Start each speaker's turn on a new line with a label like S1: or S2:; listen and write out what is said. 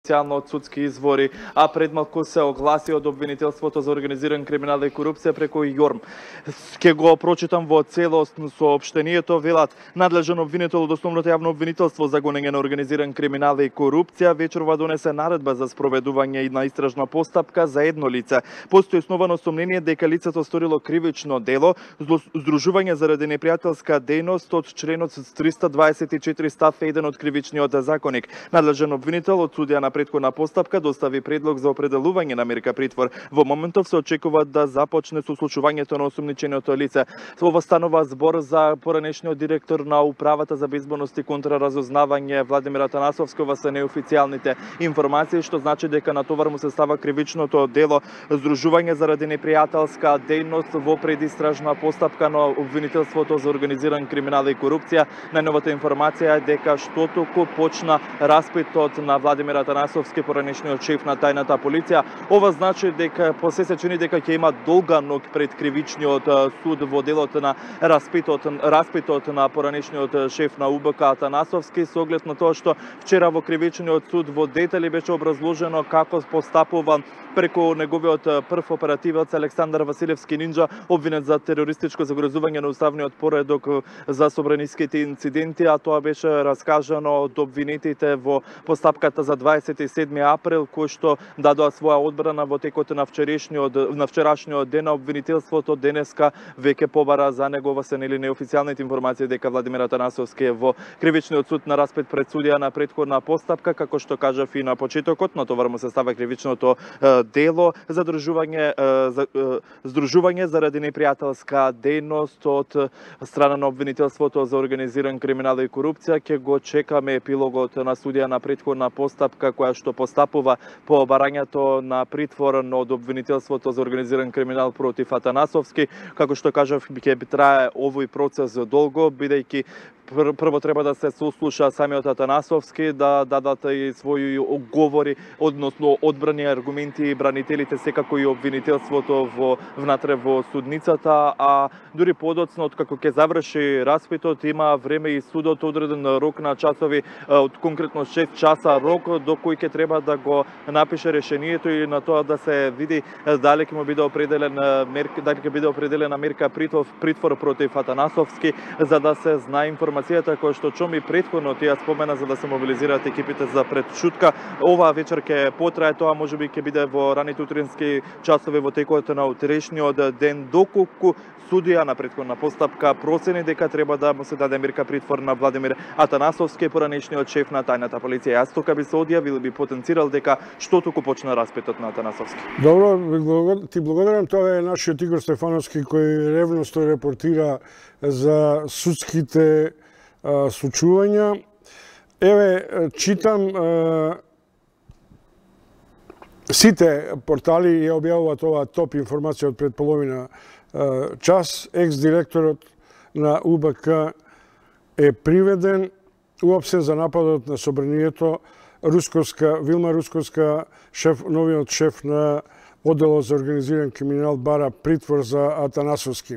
S1: официјално од судски извори, а пред малку се огласи од обвинителството за организиран криминал и корупција преку ЈОРМ. Ке го прочитам во целост соопштението, велат надлежен обвинител од основното јавно обвинителство за гонење на организиран криминал и корупција вечерва донесе наредба за спроведување на истражна постапка за едно лице. Постои основано сомнение дека лицето сторило кривично дело, здружување заради непријателска дејност од членот 324 став 1 од кривичниот законник. Надлежен обвинител од судија на претходна постапка достави предлог за определување на мерка притвор. Во моментов се очекува да започне сослушувањето на осумниченото лице. Ова станува збор за поранешниот директор на Управата за безбедност и контраразузнавање Владимир Атанасовски. Ова се неофицијалните информации, што значи дека на товар му се става кривичното дело здружување заради непријателска дејност во предистражна постапка на обвинителството за организиран криминал и корупција. Најновата информација е дека штотоку почна распитот на Владимир Атанасовски, поранешниот шеф на тајната полиција. Ова значи дека се чини дека ќе има долга ног пред кривичниот суд во делот на распитот на поранешниот шеф на УБК Атанасовски, со оглед на тоа што вчера во кривичниот суд во детали беше образложено како постапува преку неговиот прв оперативец Александар Василевски Нинџа, обвинет за терористичко загрозување на уставниот поредок за собраниските инциденти, а тоа беше раскажано од обвинетите во постапката за 27 април, кој што дадоа своја одбрана во текот на вчерашниот ден. Обвинителството денеска веќе побара за него. Се нели неофицијалните информации дека Владимир Атанасовски е во кривичниот суд на распит пред судија на претходна постапка, како што кажав и на почетокот, на товар му се става кривичното дело за здружување заради непријателска дејност од страна на обвинителството за организиран криминал и корупција. Ќе го чекаме епилогот на судија на претходна постапка која што постапува по барањето на притвор од обвинителството за организиран криминал против Атанасовски. Како што кажав, ќе трае овој процес долго, бидејќи прво треба да се сослуша самиот Атанасовски, да дадат и своји оговори, односно одбрани аргументи и бранителите, секако и обвинителството внатре во судницата, а дури подоцна, откако ќе заврши распитот, има време и судот одреден рок на часови, од конкретно 6 часа рок, до кој ќе треба да го напише решението и на тоа да се види дали ќе му биде определена мерка притвор против Атанасовски, за да се знае информацијата која што Чоми претходно тие спомена, за да се мобилизираат екипите за предшутка. Оваа вечер ќе потрае, тоа можеби ќе биде во раните утрински часови во текот на утрешниот ден, доколку судија на претходна постапка процени дека треба да му се даде мерка притвор на Владимир Атанасовски, поранешниот шеф на тајната полиција. Јас тука би се одјавил, би потенцирал дека што туку почна распитот на Атанасовски.
S2: Добро, ти благодарам. Тоа е нашиот Игор Стефановски кој ревностно репортира за судските случувања. Еве, читам сите портали ја објавуваат ова топ информација од пред половина час. Екс-директорот на УБК е приведен, уопсен за нападот на собранието. Вилма Русковска, новиот шеф на одделот за организиран криминал, бара притвор за Атанасовски.